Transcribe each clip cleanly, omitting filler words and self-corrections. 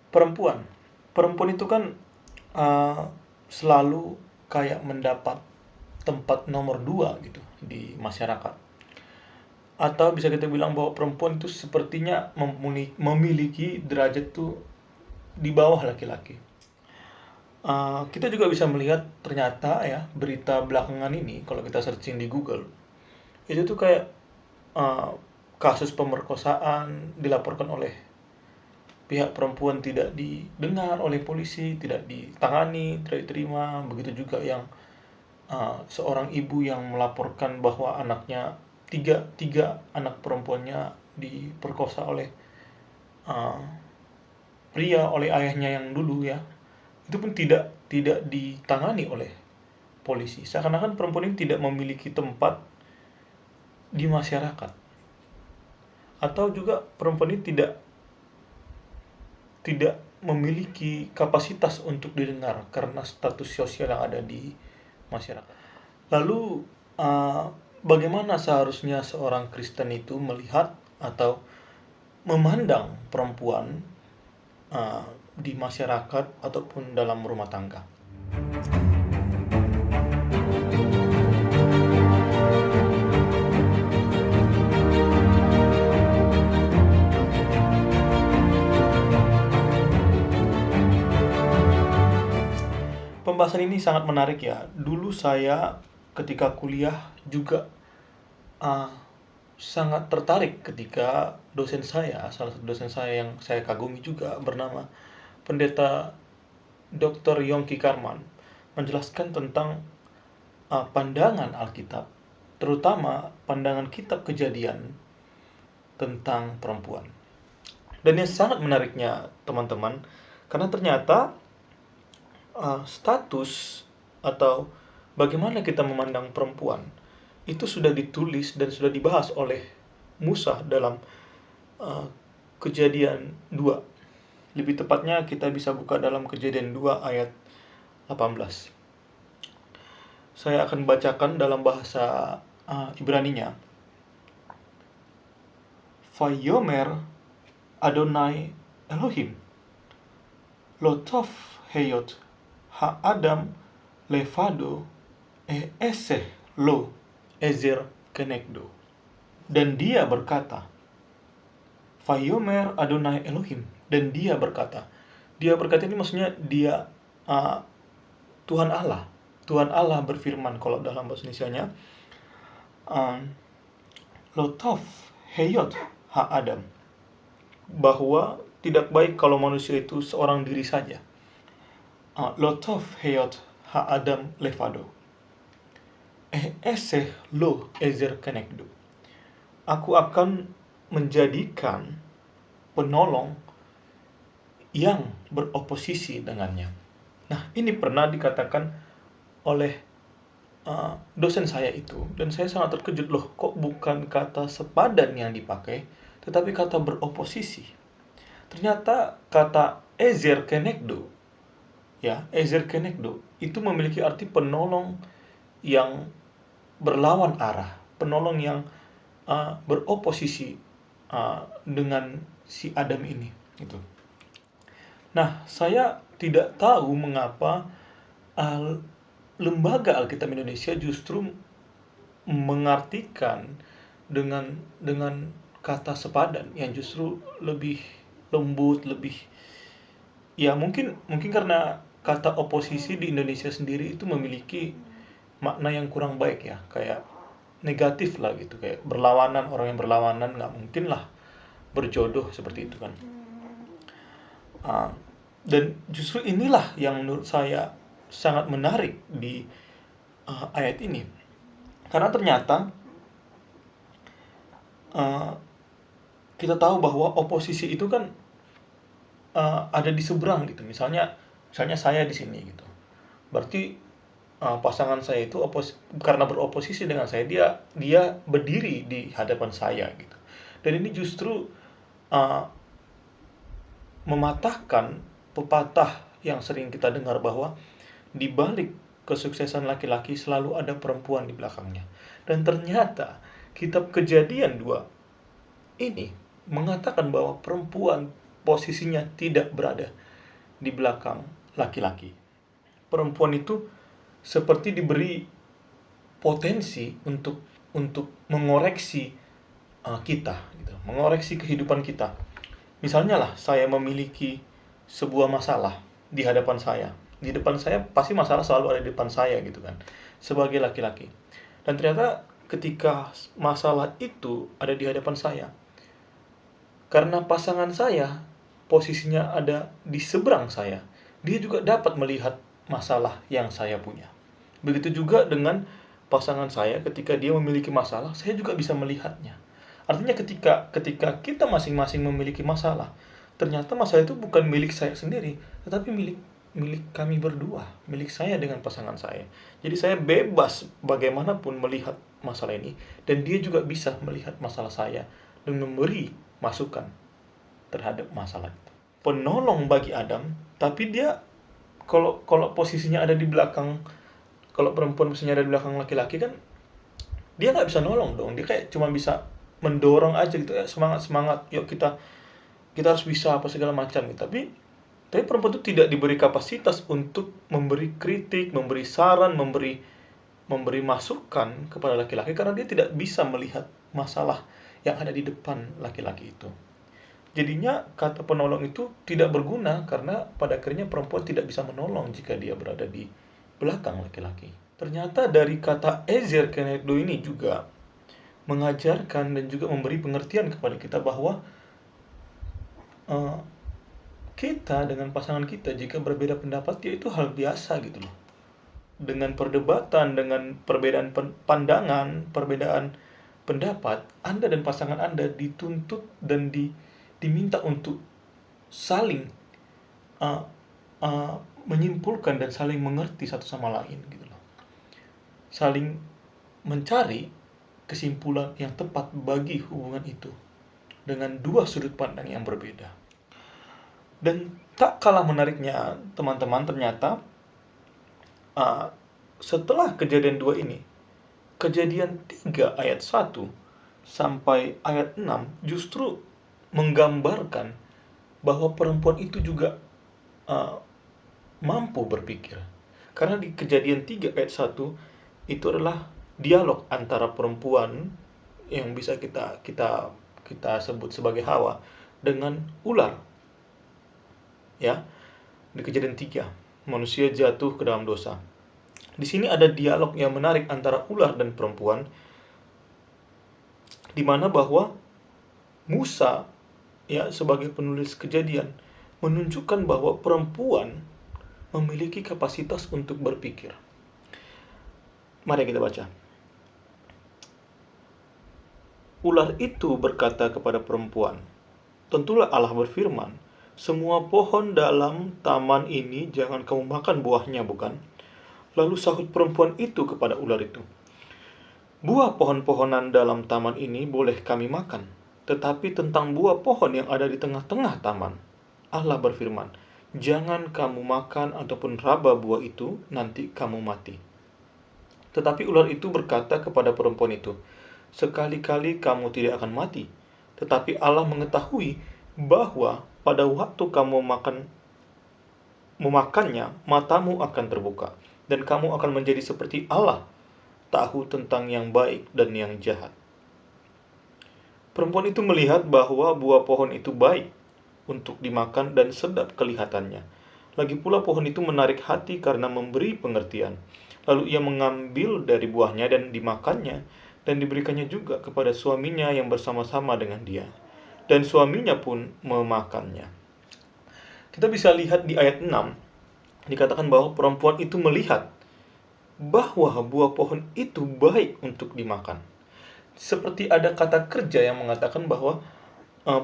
Perempuan. Perempuan itu kan uh, selalu kayak mendapat tempat nomor dua gitu di masyarakat. Atau bisa kita bilang bahwa perempuan itu sepertinya memiliki derajat tuh di bawah laki-laki. Kita juga bisa melihat ternyata ya berita belakangan ini kalau kita searching di Google itu tuh kayak uh, kasus pemerkosaan dilaporkan oleh pihak perempuan tidak didengar oleh polisi, tidak ditangani, tidak diterima. Begitu juga yang seorang ibu yang melaporkan bahwa anaknya tiga anak perempuannya diperkosa oleh uh, pria, oleh ayahnya yang dulu ya, itu pun tidak ditangani oleh polisi. Seakan-akan perempuan ini tidak memiliki tempat di masyarakat, atau juga perempuan ini tidak tidak memiliki kapasitas untuk didengar karena status sosial yang ada di masyarakat. Lalu bagaimana seharusnya seorang Kristen itu melihat atau memandang perempuan uh, di masyarakat ataupun dalam rumah tangga? Pembahasan ini sangat menarik ya. Dulu saya ketika kuliah juga uh, sangat tertarik ketika dosen saya, salah satu dosen saya yang saya kagumi juga bernama Pendeta Dr. Yongki Karman, menjelaskan tentang pandangan Alkitab, terutama pandangan kitab Kejadian tentang perempuan. Dan yang sangat menariknya teman-teman, karena ternyata status atau bagaimana kita memandang perempuan itu sudah ditulis dan sudah dibahas oleh Musa dalam uh, Kejadian 2. Lebih tepatnya kita bisa buka dalam Kejadian 2 ayat 18. Saya akan bacakan dalam bahasa Ibraninya. Vayomer Adonai Elohim Lotov Heyot Ha-Adam Levado Eseh Lo Ezer Kenegdo. Dan dia berkata, Vayomer Adonai Elohim, dan dia berkata. Dia berkata ini maksudnya dia Tuhan Allah. Tuhan Allah berfirman kalau dalam bahasa Indonesianya Lotov Heyot Ha-Adam, bahwa tidak baik kalau manusia itu seorang diri saja. Lotov Heyot Ha-Adam Levado Eseh Lo Ezer Kenegdo. Aku akan menjadikan penolong yang beroposisi dengannya. Nah, ini pernah dikatakan oleh dosen saya itu, dan saya sangat terkejut, loh kok bukan kata sepadan yang dipakai, tetapi kata beroposisi. Ternyata kata Ezer Kenegdo, ya, Ezer Kenegdo itu memiliki arti penolong yang berlawan arah, penolong yang beroposisi dengan si Adam ini, gitu. Nah, saya tidak tahu mengapa lembaga Alkitab Indonesia justru mengartikan dengan kata sepadan yang justru lebih lembut, lebih ya mungkin karena kata oposisi di Indonesia sendiri itu memiliki makna yang kurang baik ya, kayak negatif lah gitu, kayak berlawanan, orang yang berlawanan nggak mungkin lah berjodoh seperti itu kan. Dan justru inilah yang menurut saya sangat menarik di ayat ini, karena ternyata kita tahu bahwa oposisi itu kan ada di seberang gitu. Misalnya saya di sini gitu, berarti pasangan saya itu karena beroposisi dengan saya, dia berdiri di hadapan saya gitu. Dan ini justru mematahkan pepatah yang sering kita dengar bahwa di balik kesuksesan laki-laki selalu ada perempuan di belakangnya. Dan ternyata kitab Kejadian 2 ini mengatakan bahwa perempuan posisinya tidak berada di belakang laki-laki. Perempuan itu seperti diberi potensi untuk mengoreksi kita, gitu, mengoreksi kehidupan kita. Misalnya lah, saya memiliki sebuah masalah di hadapan saya. Di depan saya pasti masalah selalu ada di depan saya gitu kan, sebagai laki-laki. Dan ternyata ketika masalah itu ada di hadapan saya, karena pasangan saya posisinya ada di seberang saya, dia juga dapat melihat masalah yang saya punya. Begitu juga dengan pasangan saya, ketika dia memiliki masalah, saya juga bisa melihatnya. Artinya ketika kita masing-masing memiliki masalah, ternyata masalah itu bukan milik saya sendiri, tetapi milik kami berdua, milik saya dengan pasangan saya. Jadi saya bebas bagaimanapun melihat masalah ini, dan dia juga bisa melihat masalah saya dan memberi masukan terhadap masalah itu. Penolong bagi Adam, tapi dia kalau posisinya ada di belakang, kalau perempuan posisinya ada di belakang laki-laki kan, dia nggak bisa nolong dong. Dia kayak cuma bisa mendorong aja gitu, ya semangat, yuk kita harus bisa apa segala macam gitu. Tapi perempuan itu tidak diberi kapasitas untuk memberi kritik, memberi saran, memberi masukan kepada laki-laki, karena dia tidak bisa melihat masalah yang ada di depan laki-laki itu. Jadinya kata penolong itu tidak berguna, karena pada akhirnya perempuan tidak bisa menolong jika dia berada di belakang laki-laki. Ternyata dari kata ezer kenegdo ini juga mengajarkan dan juga memberi pengertian kepada kita bahwa kita dengan pasangan kita jika berbeda pendapat, ya itu hal biasa gitu loh. Dengan perdebatan, dengan perbedaan pandangan, perbedaan pendapat, Anda dan pasangan Anda dituntut dan diminta untuk saling menyimpulkan dan saling mengerti satu sama lain gitu loh. Saling mencari kesimpulan yang tepat bagi hubungan itu dengan dua sudut pandang yang berbeda. Dan tak kalah menariknya teman-teman, ternyata setelah kejadian 2 ini, kejadian 3 ayat 1 sampai ayat 6 justru menggambarkan bahwa perempuan itu juga mampu berpikir. Karena di kejadian 3 ayat 1 itu adalah dialog antara perempuan yang bisa kita sebut sebagai Hawa dengan ular. Ya. Di kejadian 3, manusia jatuh ke dalam dosa. Di sini ada dialog yang menarik antara ular dan perempuan, di mana bahwa Musa, ya, sebagai penulis kejadian, menunjukkan bahwa perempuan memiliki kapasitas untuk berpikir. Mari kita baca. Ular itu berkata kepada perempuan, "Tentulah Allah berfirman, semua pohon dalam taman ini jangan kamu makan buahnya, bukan?" Lalu sahut perempuan itu kepada ular itu, "Buah pohon-pohonan dalam taman ini boleh kami makan, tetapi tentang buah pohon yang ada di tengah-tengah taman, Allah berfirman, jangan kamu makan ataupun raba buah itu, nanti kamu mati." Tetapi ular itu berkata kepada perempuan itu, "Sekali-kali kamu tidak akan mati, tetapi Allah mengetahui bahwa pada waktu kamu memakannya, matamu akan terbuka, dan kamu akan menjadi seperti Allah, tahu tentang yang baik dan yang jahat." Perempuan itu melihat bahwa buah pohon itu baik untuk dimakan dan sedap kelihatannya. Lagi pula pohon itu menarik hati karena memberi pengertian. Lalu ia mengambil dari buahnya dan dimakannya, dan diberikannya juga kepada suaminya yang bersama-sama dengan dia. Dan suaminya pun memakannya. Kita bisa lihat di ayat 6, dikatakan bahwa perempuan itu melihat bahwa buah pohon itu baik untuk dimakan. Seperti ada kata kerja yang mengatakan bahwa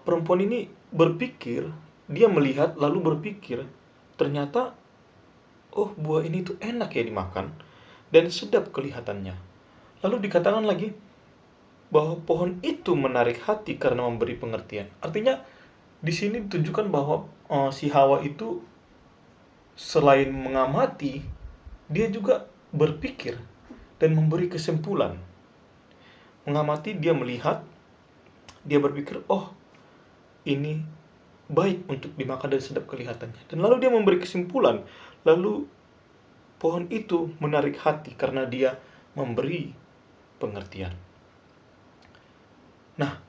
perempuan ini berpikir, dia melihat lalu berpikir, ternyata buah ini tuh enak ya dimakan dan sedap kelihatannya. Lalu dikatakan lagi bahwa pohon itu menarik hati karena memberi pengertian. Artinya di sini ditunjukkan bahwa si Hawa itu selain mengamati, dia juga berpikir dan memberi kesimpulan. Mengamati, dia melihat, dia berpikir, ini baik untuk dimakan dan sedap kelihatannya. Dan lalu dia memberi kesimpulan, lalu pohon itu menarik hati karena dia memberi pengertian. Nah,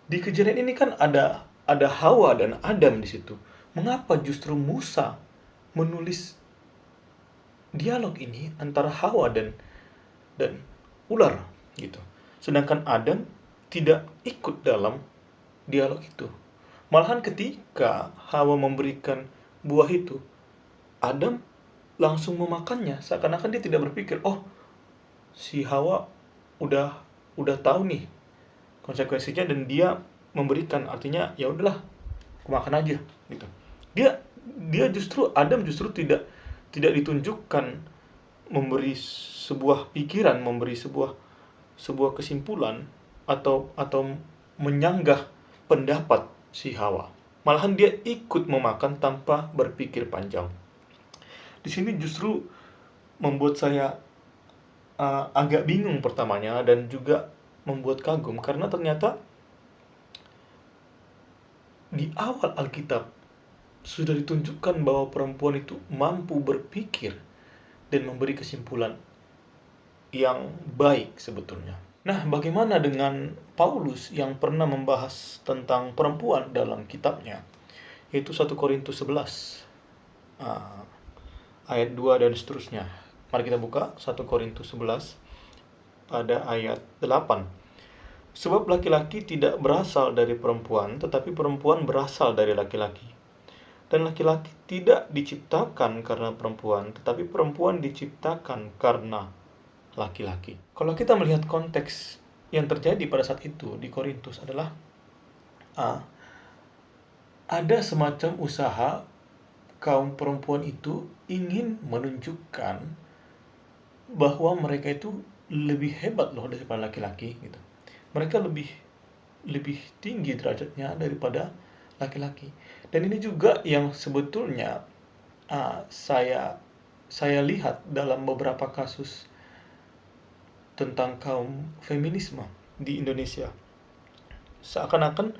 di kejadian ini kan ada Hawa dan Adam di situ. Mengapa justru Musa menulis dialog ini antara Hawa dan ular gitu. Sedangkan Adam tidak ikut dalam dialog itu. Malahan ketika Hawa memberikan buah itu, Adam langsung memakannya, seakan-akan dia tidak berpikir, oh, si Hawa udah tahu nih konsekuensinya dan dia memberikan, artinya ya udahlah, aku makan aja gitu. Dia justru Adam justru tidak ditunjukkan memberi sebuah pikiran, memberi sebuah kesimpulan atau menyanggah pendapat si Hawa. Malahan dia ikut memakan tanpa berpikir panjang. Di sini justru membuat saya agak bingung pertamanya dan juga membuat kagum karena ternyata di awal Alkitab sudah ditunjukkan bahwa perempuan itu mampu berpikir dan memberi kesimpulan yang baik sebetulnya. Nah, bagaimana dengan Paulus yang pernah membahas tentang perempuan dalam kitabnya, yaitu 1 Korintus 11 ayat 2 dan seterusnya. Mari kita buka 1 Korintus 11 pada ayat 8. Sebab laki-laki tidak berasal dari perempuan, tetapi perempuan berasal dari laki-laki. Dan laki-laki tidak diciptakan karena perempuan, tetapi perempuan diciptakan karena laki-laki. Kalau kita melihat konteks yang terjadi pada saat itu di Korintus adalah ada semacam usaha kaum perempuan itu ingin menunjukkan bahwa mereka itu lebih hebat loh daripada laki-laki gitu. Mereka lebih tinggi derajatnya daripada laki-laki. Dan ini juga yang sebetulnya saya lihat dalam beberapa kasus tentang kaum feminisme di Indonesia. Seakan-akan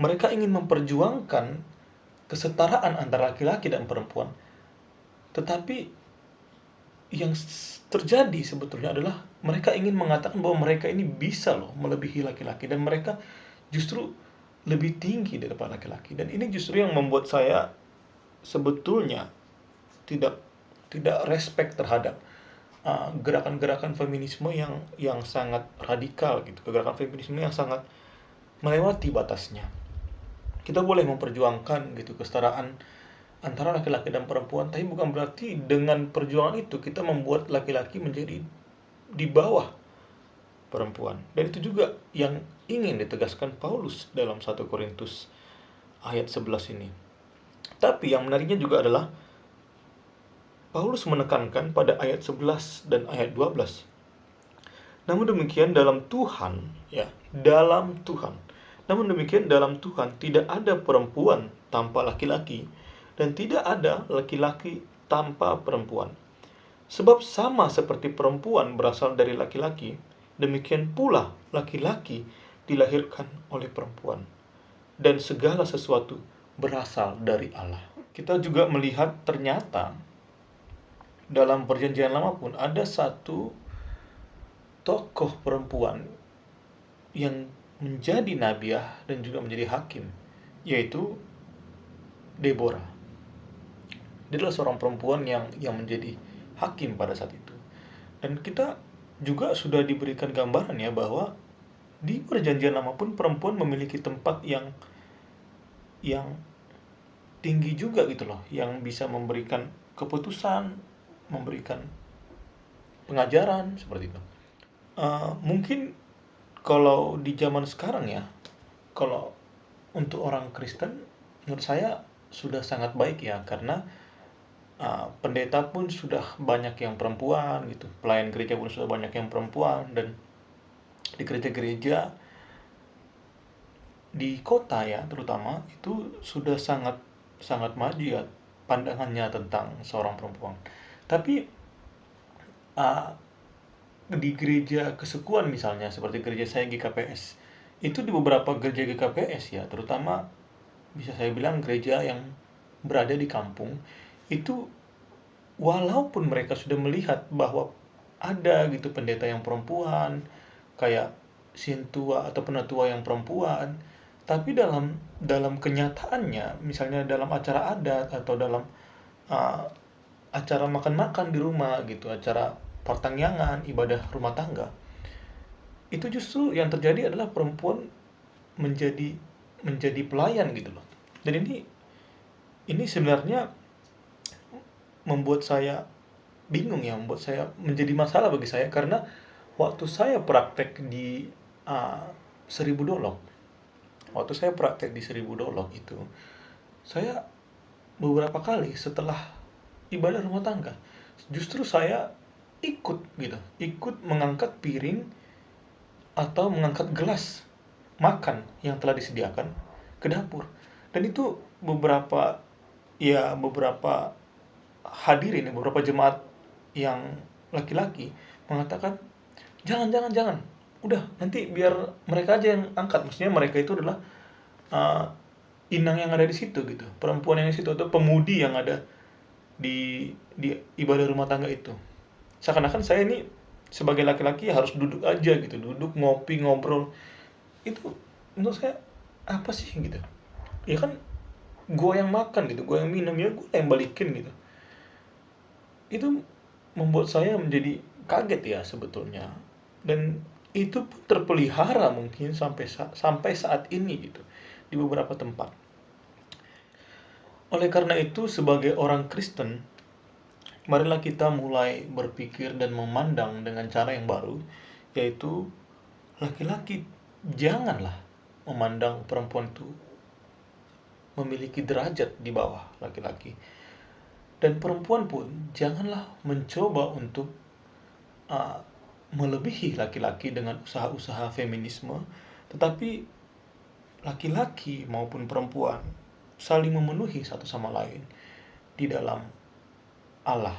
mereka ingin memperjuangkan kesetaraan antara laki-laki dan perempuan. Tetapi yang terjadi sebetulnya adalah mereka ingin mengatakan bahwa mereka ini bisa loh melebihi laki-laki dan mereka justru lebih tinggi daripada laki-laki. Dan ini justru yang membuat saya sebetulnya tidak respect terhadap gerakan-gerakan feminisme yang sangat radikal gitu, gerakan feminisme yang sangat melewati batasnya. Kita boleh memperjuangkan gitu kesetaraan antara laki-laki dan perempuan, tapi bukan berarti dengan perjuangan itu kita membuat laki-laki menjadi di bawah perempuan. Dan itu juga yang ingin ditegaskan Paulus dalam 1 Korintus ayat 11 ini. Tapi yang menariknya juga adalah Paulus menekankan pada ayat 11 dan ayat 12. Namun demikian dalam Tuhan, namun demikian dalam Tuhan tidak ada perempuan tanpa laki-laki dan tidak ada laki-laki tanpa perempuan. Sebab sama seperti perempuan berasal dari laki-laki, demikian pula laki-laki dilahirkan oleh perempuan. Dan segala sesuatu berasal dari Allah. Kita juga melihat ternyata dalam perjanjian lama pun ada satu tokoh perempuan yang menjadi nabiah dan juga menjadi hakim, yaitu Deborah. Dia adalah seorang perempuan yang menjadi hakim pada saat itu. Dan kita juga sudah diberikan gambaran ya bahwa di perjanjian lama pun perempuan memiliki tempat yang tinggi juga gitu loh, yang bisa memberikan keputusan, memberikan pengajaran seperti itu. Mungkin kalau di zaman sekarang ya, kalau untuk orang Kristen menurut saya sudah sangat baik ya, karena pendeta pun sudah banyak yang perempuan gitu, pelayan gereja pun sudah banyak yang perempuan, dan di gereja-gereja di kota ya terutama itu sudah sangat maju ya pandangannya tentang seorang perempuan. Tapi di gereja kesekuan misalnya seperti gereja saya GKPS, itu di beberapa gereja GKPS ya terutama bisa saya bilang gereja yang berada di kampung, itu walaupun mereka sudah melihat bahwa ada gitu pendeta yang perempuan, kayak sintua atau penatua yang perempuan, tapi dalam dalam kenyataannya, misalnya dalam acara adat atau dalam uh, acara makan-makan di rumah gitu, acara pertangyangan, ibadah rumah tangga, itu justru yang terjadi adalah perempuan menjadi menjadi pelayan gitu loh. Dan ini sebenarnya membuat saya bingung ya, membuat saya menjadi masalah bagi saya karena waktu saya praktek di uh, Seribu Dolok, waktu saya praktek di Seribu Dolok itu, saya beberapa kali setelah ibadah rumah tangga, justru saya ikut gitu, ikut mengangkat piring atau mengangkat gelas makan yang telah disediakan ke dapur. Dan itu beberapa hadirin, beberapa jemaat yang laki-laki mengatakan, jangan, jangan, jangan, udah nanti biar mereka aja yang angkat. Maksudnya mereka itu adalah uh, inang yang ada di situ gitu, perempuan yang di situ atau pemudi yang ada di ibadah rumah tangga itu. Seakan-akan saya ini sebagai laki-laki harus duduk aja gitu, duduk ngopi ngobrol. Itu menurut saya apa sih gitu? Ya kan gue yang makan gitu, gue yang minum, ya gue yang balikin gitu. Itu membuat saya menjadi kaget ya sebetulnya. Dan itu pun terpelihara mungkin sampai saat ini gitu di beberapa tempat. Oleh karena itu, sebagai orang Kristen, marilah kita mulai berpikir dan memandang dengan cara yang baru, yaitu laki-laki janganlah memandang perempuan itu memiliki derajat di bawah laki-laki. Dan perempuan pun janganlah mencoba untuk uh, melebihi laki-laki dengan usaha-usaha feminisme, tetapi laki-laki maupun perempuan saling memenuhi satu sama lain di dalam Allah.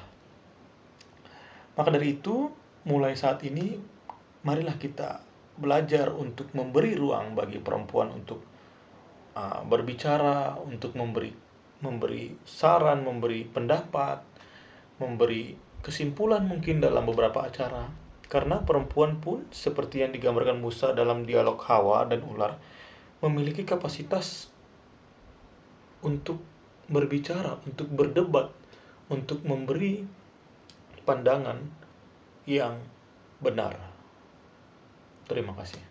Maka dari itu, mulai saat ini, marilah kita belajar untuk memberi ruang bagi perempuan untuk berbicara, untuk memberi saran, memberi pendapat, memberi kesimpulan mungkin dalam beberapa acara. Karena perempuan pun seperti yang digambarkan Musa dalam dialog Hawa dan ular, memiliki kapasitas untuk berbicara, untuk berdebat, untuk memberi pandangan yang benar. Terima kasih.